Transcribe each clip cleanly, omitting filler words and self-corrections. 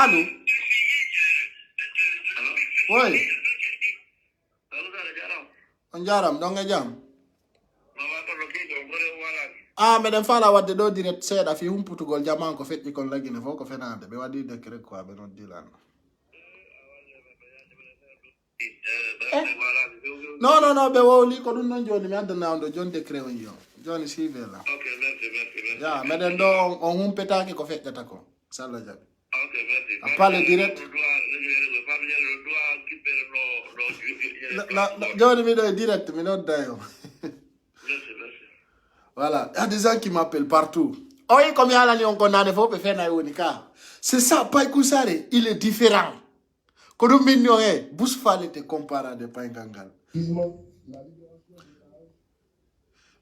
Allô? Oui. On jaram, donc jam. Ah, mais fala wadde do direct seeda fi humputugol jaman ko fetti kon lagine fo ko fenande be wadi décret quoi be non dilan. Non, be woli ko dun non joni mi adana on do jon décret on yo. Joni sive la. Okay, merci. Ya, mais do on humpetaki ko fettata ko. Sala jabi. Okay, merci. A parle direct. Joni mi do direct mi non dayo. Voilà, il y a des gens qui m'appellent partout. Oui, comme il y a l'année, on condamne, il faut faire un. C'est ça, Païkousare, il est différent. Quand on mignon, Bousfal te compare à des Païngangal.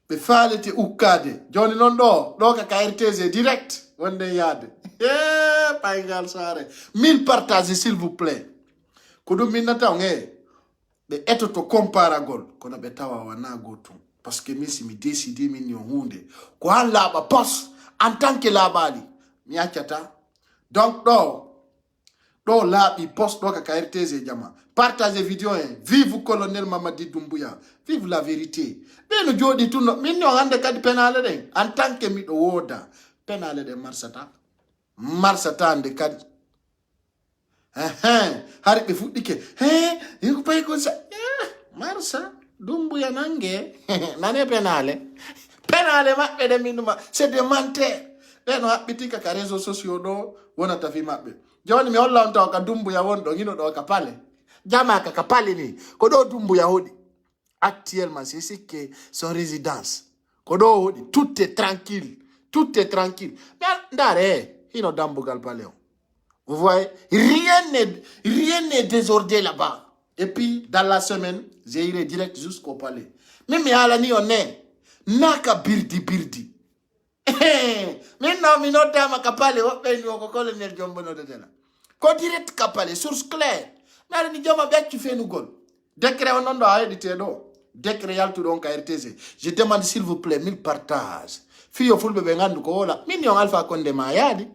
Mais fallait te oukade. Johnny Nondo, donc à RTS direct, on est yad. Eh, Païngal Sare. 1000 partages, s'il vous plaît. Quand on mignon, mais être to compare à Gol, qu'on a betawa wana gotu. Parce que si mi décide mi hunde ko han laba pos en tant que labali mi achata donc do labi pos do ka RTS jama partager vidéo vive colonel Mamadi Doumbouya vive la vérité be no jodi tuno min no hande kadi penale den en tant que mi do woda penale de marsata de kadi har be fuddike ko pay ko sa marsa Doumbouya nange nane penale mabbe de minuma c'est des menteurs be no habbitika ka réseaux sociaux do wona tafi mabbe joni mi holla on taw ka Doumbouya wondo ngino do ka pale jama ka pale ni ko do Doumbouya hodi actuellement c'est ce que son résidence ko do hodi tout est tranquille mais ndare hino dambugal pale vous voyez rien n'est désordre là-bas. Et puis, dans la semaine, j'irai direct jusqu'au palais. Même Alani, on est. Naka birdi. Maintenant, minota dama kapale, open yo ko colonel Jombono de Dela. Ko direct kapale, source claire. Mais ni joma bet tu fais nous gol. Décret on non doit éditer do. Décret yal tout donc RTC. Je demande s'il vous plaît 1000 partages. Fiyo fulbe bengandu ko wala. Minion alpha konde mayadi.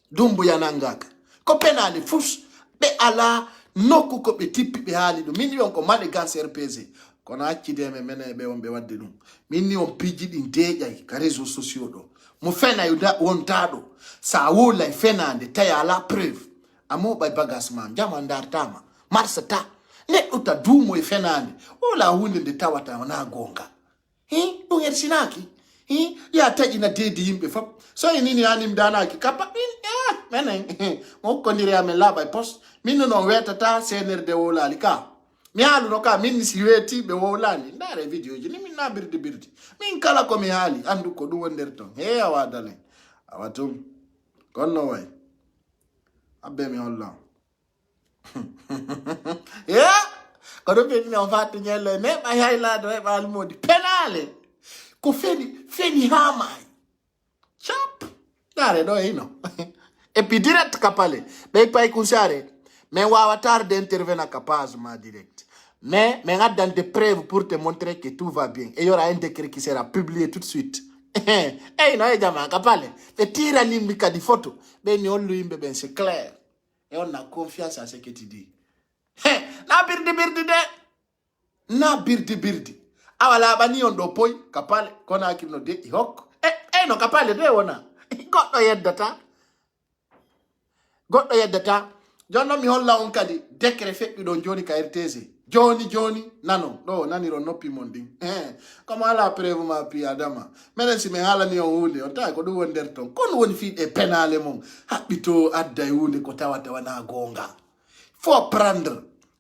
Doumbouya nangaka. Ko penali fous be ala noku ko be tipi be hali do minni on ko malégance RPZ kono accide me mene be on be wadde dum minni on piji din deƴay ka réseaux sociaux do mo fena yuda wontado sa wola fenande tay ala preuve amo bay bagas ma jama ndartama marsata ne uta dumo e fenande wala hunde de tawata na gonga do hersinaki ya taji na dedi yimbe fap so nini anim danaki kapa menen mo kondire ame laba post min no wetata CNRD wola lika mi halu no ka min si weti be wolani ndare video ji ni min na birdi min kala ko mi hali andu ko du wonder ton awadale awatum konno way abbe mi holla ko do be mi on fatti nyelle me ba hayla do e ba almodi penale ko feni hamay chap dare do ino et puis direct kapale be pay kusare mais wawatar d'intervenir capaz ma direct mais dans des preuves pour te montrer que tout va bien et il y aura un décret qui sera publié tout de suite no jama kapale te tira limbika di photo be ni on lui ben c'est clair et on a confiance à ce que tu dis na birdi awala bani on do poy kapale kona kino de hok no kapale de wona goddo yeddata jonno mi holla on kadi décret febbi do joni ka RTC joni nano do naniro noppi mon din comme ala preuve ma pi adama menen si me hala ni on hunde on ta ko do wonder ton kon woni fi e penale mon habbito adda hunde ko tawata wana gonga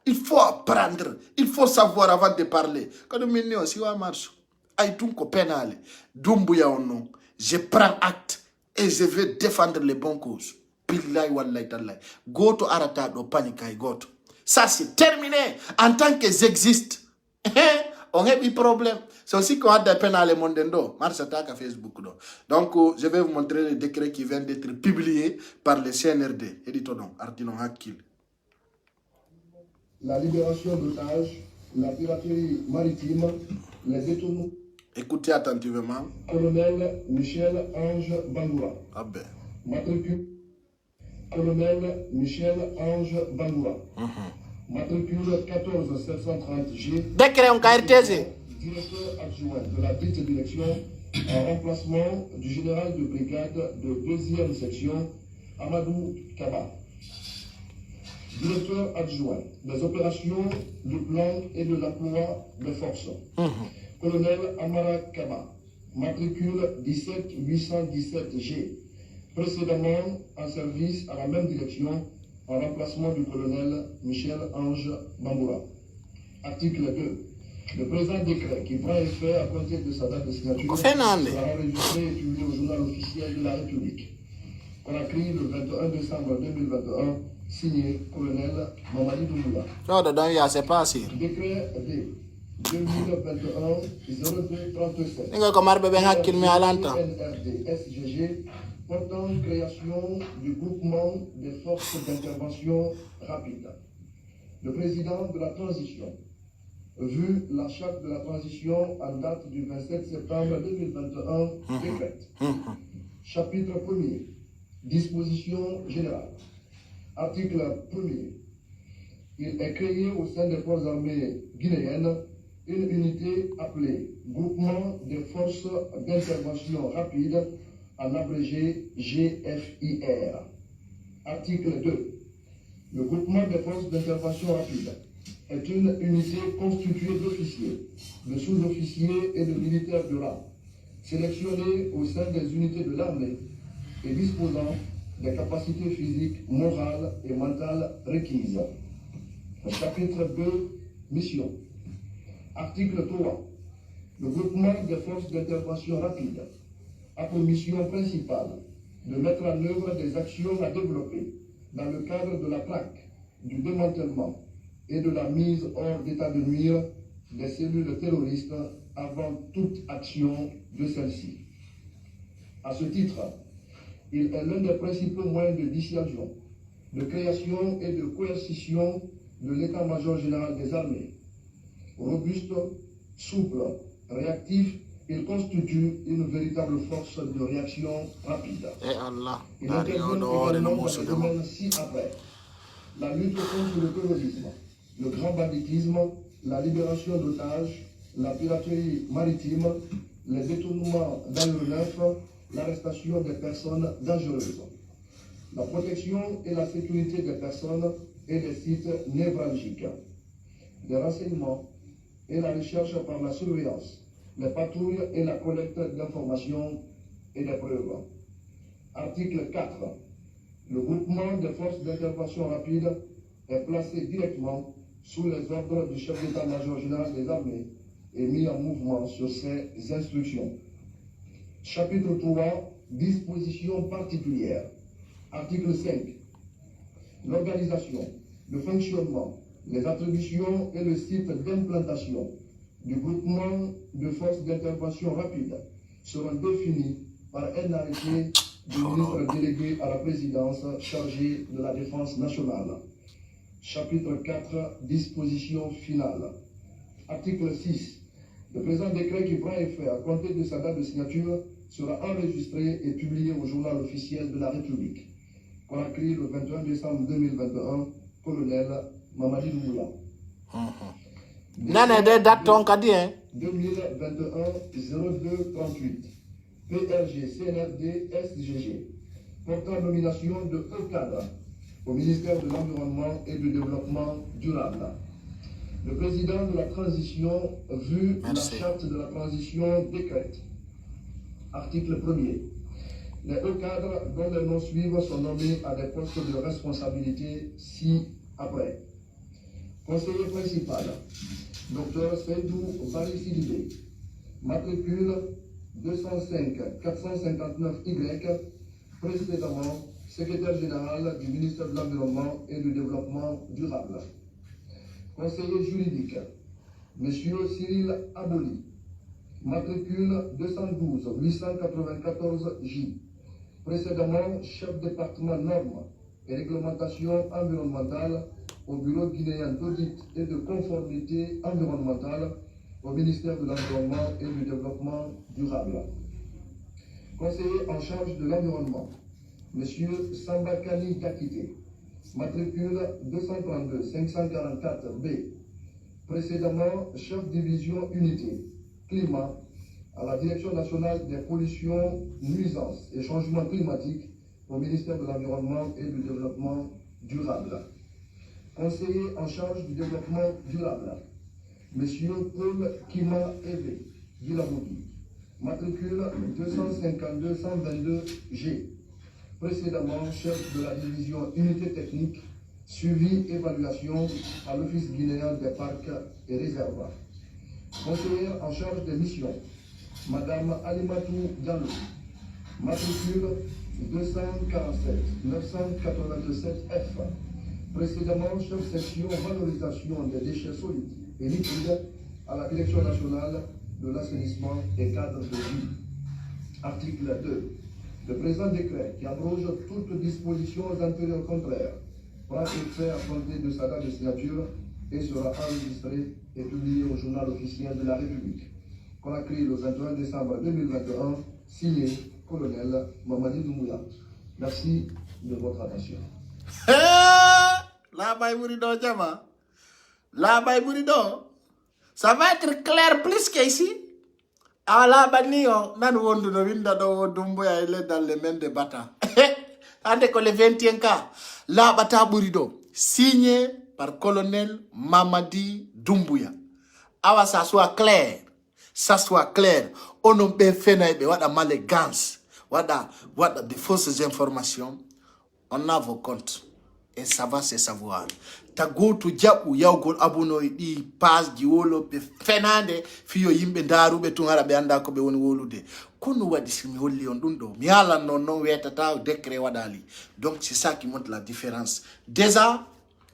il faut apprendre il faut savoir avant de parler quand minni on si wa marche ay tun ko penale Doumbouya on non je prends acte et je vais défendre les bonnes causes. Billahi wallahi tallahi. Goto arata do panikay goto. Ça c'est terminé. En tant que j'existe, on a des problèmes. C'est aussi qu'on a des peines à le monde d'endo. Marche attaque à Facebook. Donc, je vais vous montrer le décret qui vient d'être publié par le CNRD. Édito donc, Artinon Hakil. La libération d'otages, la piraterie maritime, les détournements. Écoutez attentivement. Colonel Michel Ange Bandoura. Ah ben. Matricule colonel Michel Ange Bangoura. Matricule 14730G. Décret en KRTZ. Directeur adjoint de la dite direction en remplacement du général de brigade de 2e section Amadou Kaba. Directeur adjoint des opérations, du plan et de l'emploi des forces. Colonel Amara Kaba, matricule 17817G, précédemment en service à la même direction en remplacement du colonel Michel Ange Bangoura. Article 2. Le présent décret qui prend effet à compter de sa date de signature sera enregistré et publié au journal officiel de la République. Conakry le 21 décembre 2021, signé colonel Mamadi Doumbouya. C'est pas assez. Décret D 2021-02-37. NRD SGG portant création du groupement des forces d'intervention rapide. Le président de la transition, vu la charte de la transition en date du 27 septembre 2021, décrète. Chapitre 1er. Disposition générale. Article 1er. Il est créé au sein des forces armées guinéennes une unité appelée Groupement des forces d'intervention rapide, en abrégé GFIR. Article 2. Le groupement des forces d'intervention rapide est une unité constituée d'officiers, de sous-officiers et de militaires de rang, sélectionnés au sein des unités de l'armée et disposant des capacités physiques, morales et mentales requises. Chapitre 2. Mission. Article 3. Le groupement des forces d'intervention rapide a pour mission principale de mettre en œuvre des actions à développer dans le cadre de la traque, du démantèlement et de la mise hors d'état de nuire des cellules terroristes avant toute action de celle-ci. À ce titre, il est l'un des principaux moyens de dissuasion, de création et de coercition de l'état-major général des armées. Robuste, souple, réactif, il constitue une véritable force de réaction rapide. Il intervient également dans les domaines ci-après: la lutte contre le terrorisme, le grand banditisme, la libération d'otages, la piraterie maritime, les détournements d'aéronefs, l'arrestation des personnes dangereuses, la protection et la sécurité des personnes et des sites névralgiques, les renseignements et la recherche par la surveillance, les patrouilles et la collecte d'informations et des preuves. Article 4. Le groupement des forces d'intervention rapide est placé directement sous les ordres du chef d'état-major général des armées et mis en mouvement sur ses instructions. Chapitre 3. Dispositions particulières. Article 5. L'organisation, le fonctionnement, les attributions et le site d'implantation du groupement de forces d'intervention rapide seront définis par un arrêté du ministre délégué à la présidence chargé de la défense nationale. Chapitre 4. Dispositions finales. Article 6. Le présent décret qui prend effet à compter de sa date de signature sera enregistré et publié au journal officiel de la République. Conakry le 21 décembre 2021, colonel Mamadi Doumbouya. 2021-02-38. PRG CNRD SGG. Portant nomination de haut cadre au ministère de l'Environnement et du Développement durable. Le président de la transition, vu la charte de la transition, décrète. Article 1er. Les hauts cadres dont les noms suivent sont nommés à des postes de responsabilité ci-après. Conseiller principal, Dr Seydou Bari Sidibé, matricule 205-459Y, précédemment secrétaire général du ministère de l'Environnement et du Développement durable. Conseiller juridique, M. Cyril Aboli, matricule 212-894J, précédemment chef département normes et réglementation environnementale au Bureau guinéen d'audit et de conformité environnementale au ministère de l'Environnement et du Développement durable. Conseiller en charge de l'environnement, M. Sambakani Dakite, matricule 232 544B, précédemment chef division unité climat à la Direction nationale des pollutions, nuisances et changements climatiques au ministère de l'Environnement et du Développement durable. Conseiller en charge du développement durable, M. Paul Kima Eve Gilamoudi, matricule 252-122G, précédemment chef de la division unité technique, suivi évaluation à l'Office guinéen des parcs et réservoirs. Conseillère en charge des missions, Madame Alimatou Diallo, matricule 247-987F, précédemment chef section valorisation des déchets solides et liquides à la Direction nationale de l'assainissement et cadre de vie. Article 2. Le présent décret qui abroge toutes dispositions antérieures contraires prend effet à compter de sa date de signature et sera enregistré et publié au journal officiel de la République. Conakry le 21 décembre 2021, signé colonel Mamadi Doumbouya. Merci de votre attention. La Baïbourido, Djama. La Baïbourido. Ça va être clair plus qu'ici. Ah, la Banio, nan wondu no winda do Doumbouya, il est dans les mains de Bata. Ande ko le 21 cas. La Bata Bourido. Signé par colonel Mamadi Doumbouya. Awa, ça soit clair. Ça soit clair. On ne peut pas faire wada malégance. Wada de fausses informations. On a vos comptes. Et ça va se savoir. Ta go to jabu yaugol abuno di pass di wolo be fenande fiyo yimbe ndaru be tungara be anda ko be woni wolude kono wadi simi holli on dundo mi ala non wetata décret wadali. Donc c'est ça qui montre la différence. Déjà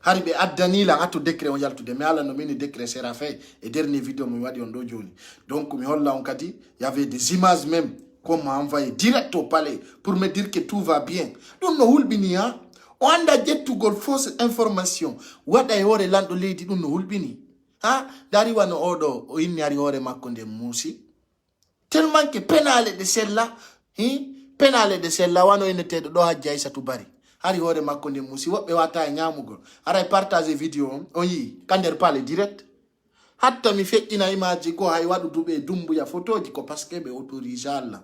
haribe addani la atu décret on yaltude mi ala no mini décret sera fait et dernière vidéo mi wadi on do joni. Donc mi holla on kadi il y avait des images même qu'on m'a envoyé direct au palais pour me dire que tout va bien. Donc no hulbini ha on a jet to go fausse information. What I heard lando lady no hulbini. Ha dari wana odo o inni ari hore makonde musi. Tellement que penale de celle-là, penale de celle-là wano ine tedo do hajja isa tubari. Ari hore makonde musi wobe wata nyamugo. Ara partage vidéo on yi kander pale direct. Hatta mi fekkina image ko hay wadu dube Doumbouya photo di ko parce que be autorise Allah.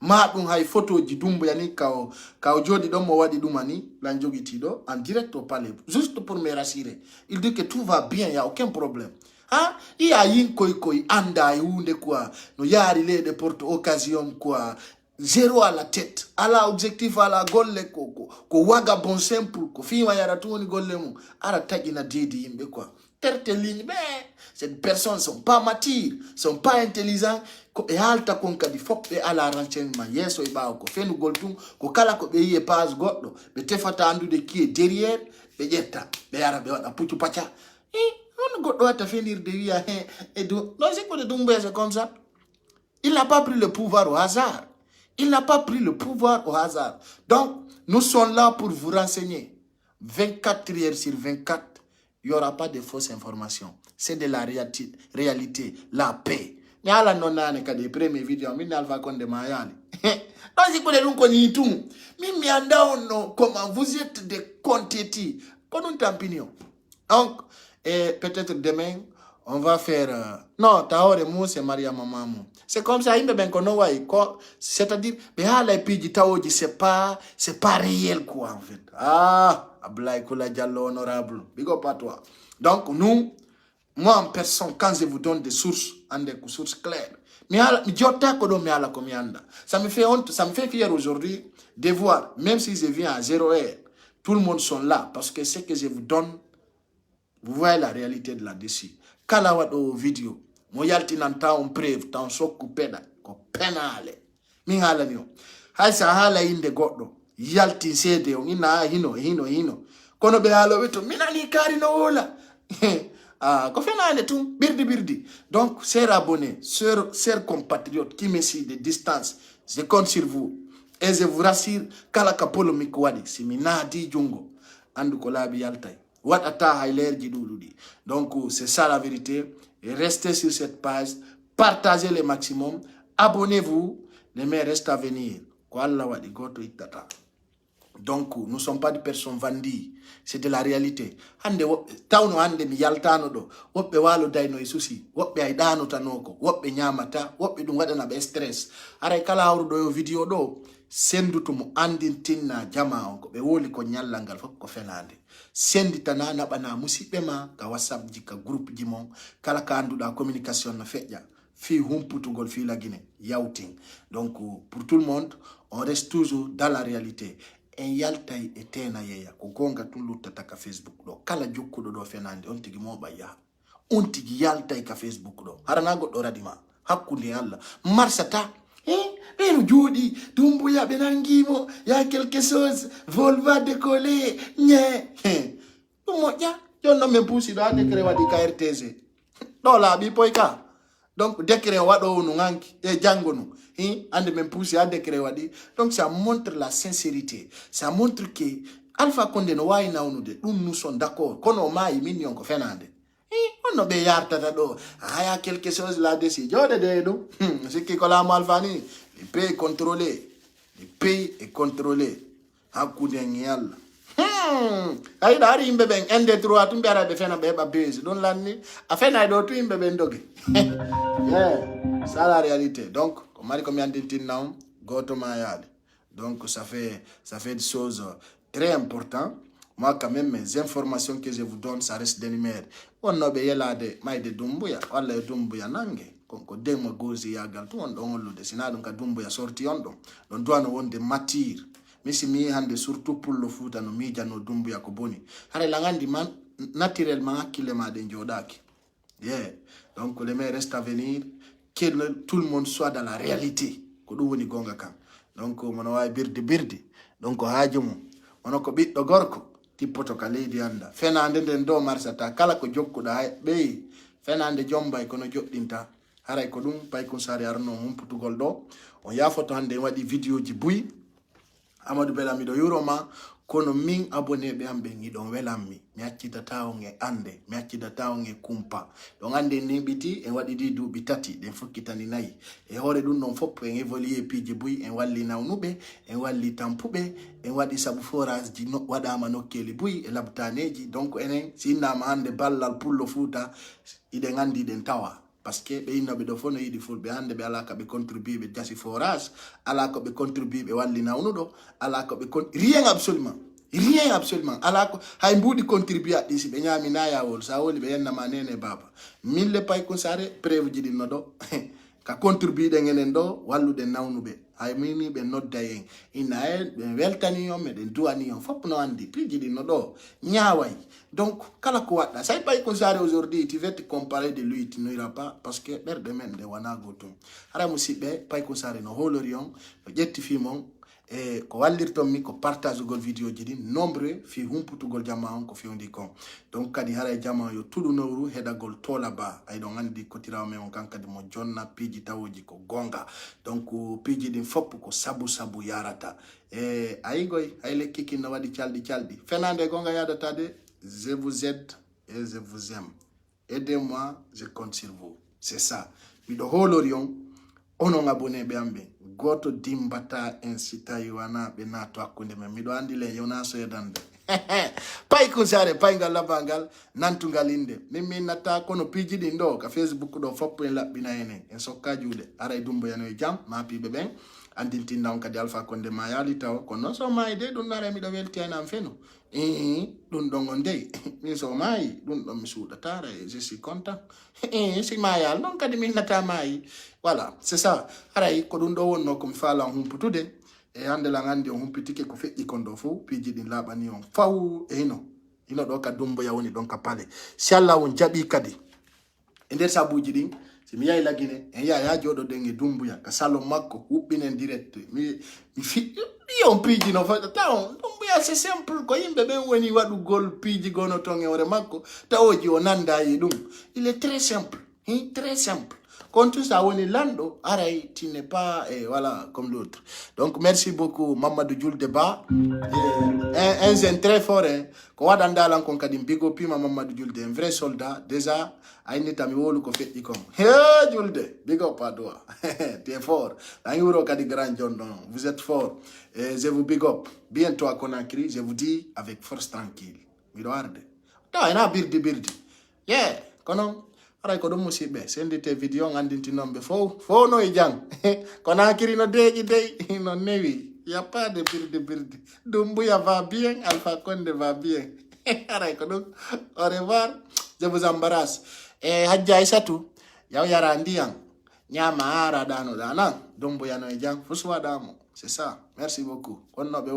Ma dum hay photo di Doumbouya ni kao jodi do mo wadi dumani la njogitido en direct au palais juste pour me rassurer. Il dit que tout va bien, il y a aucun problème. Hein? Il y a yin koi anda yunde quoi. No yari le de porte occasion quoi. Zéro à la tête. À la objectif à la golle ko waga bon simple ko fiwa yara tuni golle mu. Ara tagina dedi yimbe quoi. Terte ligne, mais ces personnes sont pas matures, sont pas intelligents. Et alta konka di fok be ala renseignement yeso iba ko fenu goltum ko kala ko be yie pas goddo be tefata andu de qui est derrière be jetta be yara be wada putu pacha on goddo ata finir de via et do non c'est quoi de Doumbouya c'est comme ça. Il n'a pas pris le pouvoir au hasard. Il n'a pas pris le pouvoir au hasard. Donc nous sommes là pour vous renseigner 24 heures sur 24. Il n'y aura pas de fausses informations. C'est de la réalité, la paix. Mais à la nonane ka des premières vidéos, mi n'alva konde mayali. Non, c'est quoi les noms qu'on y tout. Mi anda ono comment vous êtes des quantités. Qu'on tampignon. Donc, peut-être demain, on va faire. Non, Taore Mou, c'est Maria Mamamou. C'est comme ça, il me ben kono wai. C'est-à-dire, mais à la pigi Taoji, c'est pas réel quoi en fait. Ah, Ablaï Koula Diallo honorable. Big up à toi. Donc, nous, moi en personne, quand je vous donne des sources, des sources claires, ça me fait honte, ça me fait fier aujourd'hui de voir, même si je viens à 0 heure, tout le monde sont là, parce que ce que je vous donne, vous voyez la réalité de là-dessus. Quand la vidéo, moi yalti nanta on preuve, tan so kupeda, ko penale. Mingala niyo. Hay sa hala inde goddo, yalti sede on ina hino. Kono be halo weto, mina ni kari no wola. Ko fenale tout, birdi. Donc, chers abonnés, chers compatriotes qui me suivent de distance, je compte sur vous. Et je vous rassure, kala kapolo mikwadi, si minadi jungo, andu kolabi yaltai. Wat ata hailer jiduludi. Donc, c'est ça la vérité. Et restez sur cette page, partagez le maximum, abonnez-vous, les meilleurs restent à venir. Kwa Allah wadi goto itata. Donc, nous ne sommes pas des personnes vendues. C'est de la réalité. Hande tawno hande mi yaltano do. Woɓɓe walo dayno e susi. Woɓɓe ay ɗanotanoko. Woɓɓe ñamata. Woɓɓe ɗum waɗana ɓe stress. Aray kala hawruɗo yo vidéo ɗo. Senduto mo andintinna jama on ko ɓe woli ko ñallal ngal fof ko fenande. Senditana naɓana musidɓe ma ka WhatsApp ji ka groupe ji mon. Kala ka anduɗa communication no feƴƴa. Fi humputugol fi la Guinée. Yawting. Donc, pour tout le monde, on reste toujours dans la réalité. En yaltay e tena yeya ko gonga tun luttata ka Facebook do kala jokkudo do fenande on tigi moba ya on tigi yaltay ka Facebook do harana goddo radima hakkunde Allah marsata ɓeno jooɗi Doumbouya ɓe nangimo ya quelque chose vol va décoller ñe ɗum moƴƴa jonno men puusiɗo ha décret waɗi ka RTG ɗo laaɓi poy ka donc décret waɗowo no ganki e janggo no ande men poussé à décret wadi. Donc ça montre la sincérité, ça montre que Alpha Condé no wayi nawnude ɗum nous sommes d'accord kono maayi min yon ko fenande onno ɓe yartata ɗo aya quelque chose là-dessus jooɗe de ɗum sikki ko laamu Alpha ni le pays contrôlé, le pays est contrôlé hakkude en e Allah ay dari yimɓe ɓen ND3 tum ɓe ara ɓe fena ɓe heɓa base ɗon lanni a fenay ɗo tu yimɓe ɓen doge ça la réalité. Donc comme mari comme yandintinna on goto ma yaade. Donc ça fait des choses très importantes. Moi quand même mes informations que je vous donne ça reste des numéros. On no be yelade mayde Doumbouya walla e Doumbouya nangue ko demo gozi yagal to on don hollude sina dum ka Doumbouya sorti on don duano wonde matière. Misi mi hande surtout pour le foot no mi janno Doumbouya ko boni hare la ngandi man naturellement hakkille ma de jodaki. Yeah. Donc les meilleurs restent à venir, que tout le monde soit dans la réalité ko ɗum woni gonga kam. Donc mono wawi birde donc haaji mum wono ko ɓiɗɗo gorko tippoto ka leydi anda fenande nden do marsata kala ko jokkuɗa hay ɓeyi fenande jombay kono joɗɗinta haray ko ɗum Paykun Sarr arno humputugol ɗo on yafoto hande en waɗi vidéo ji buyi Amadou Bella miɗo yuroma kono min abonné ɓe am ɓe giɗon welanmi mi accitata on e ande mi accitata on e kumpa ɗon ande niɓiti en waɗi ɗi duuɓi tati ɗen fokkitani nayi e hoore ɗum ɗon fof en évolué piiji buyi en walli nawnuɓe en walli tampuɓe en waɗi sabu forage ji waɗama nokkeli buyi e labtaneji. Donc enen si innama hande ballal pullo Fouta iɗen andi ɗen tawa parce que ɓe innoɓe ɗo fof no yiɗi fulɓe hande ɓe ala ko ɓe contribue ɓe jasi forage ala ko ɓe contribue ɓe walli nawnuɗo ala ko ɓe rien absolument ala ko hay mbuɗi contribue aɗɗi si ɓe ñaami nayawol sa woli ɓe yennama nene baba min le Paykun Sarr preuve ji ɗinno ɗo ka contribue ɗen enen ɗo walluɗen nawnuɓe hay mini ɓe nodda en ina ɓe weltani on meɗen duwani on fof no andi piiji ɗinno ɗo ñaway. Donc kala ko waɗɗa say Paykun Sarr aujourd'hui tu veux te comparer de lui tu n'ira pas parce que ɓerɗe men ɗe wona gotum hara musidɓe Paykun Sarr no holori on no ƴettifimon e ko wallirton mi ko partage gol vidéo ji ɗin nombre fi humputugol jama on ko fewndi kon. Donc kadi haray jama yo tuɗunowru heɗagol tola ba ay ɗon andi kotirawo men on kan kadi mo jonna piiji tawoji ko gonga. Donc piiji ɗin fopp ko sabu yarata e ayigoy hay lekki kin no waɗi calɗi fenande gonga yadata de je vous aide et je vous aime, aidez-moi je compte sur vous, c'est ça miɗo holori on onon abonné ɓe am ɓe goto dimbata en si tawi wana ɓe nato hakkude men miɗo andi le yona soydande Paykun Sarr paygal labangal nantugal inde min natta kono piiji ɗin ɗo ka Facebook ɗo foppo en laɓɓina enen en sokka juuɗe aray Doumbouya no e jam ma piɓe ɓen andintinna on kadi Alpha Condé ma yaali taw kono noon so maayi de ɗum nare miɗo welti an feno ɗum ɗon on dey min so maayi ɗum ɗon mi suuɗatara e je suis content si mayal non kadi min nata maayi voilà c'est ça aray ko ɗum ɗo wonno komi faalan humputude e hande la andi on humpitike ko feƴƴi kon ɗo fo piiji ɗin laaɓani on faw e hino ɗo ka Doumbouya woni ɗon ka paale si Allah on jaɓi kadi e nder sabuji ɗin si mi yahi la Guinée en yaha joɗoɗen e Doumbouya ka salon makko huɓɓinen direct mi fiɗɗi on piiji no fota taw Doumbouya c'est simple ko yimɓe ɓen woni waɗugol piiji gono ton e hoore makko tawoji o nanda e ɗum il est très simple ko Quand tout ça, on est lando, aray, tu n'es pas, voilà, comme l'autre. Donc, merci beaucoup, Mamadou Djoul Deba. Un jeune très fort, hein. Quand on a dans le cas Bigo Pi, Mamadou Djoul un vrai soldat, déjà, aïe, n'est ami wolu ko fait ikom. Hey, Djoul de, big up à toi. Tu es fort. Aïe, wuro kadi grand John, vous êtes fort. Et je vous big up. Bientôt à Conakry, je vous dis avec force tranquille. Miroarde. Ta, ina birdi. Yeah, konon. Aray ko do musibe sendi te video ngandinti nombe fo no ijang Conakry no deji dey no newi y a pas de birdi Doumbouya va bien Alpha Condé va bien aray ko do au revoir je vous embrasse e Hadja Aissatou yaw yara ndiyang nyama ara dano dana Doumbouya no ijang fuswa damo c'est ça merci beaucoup on no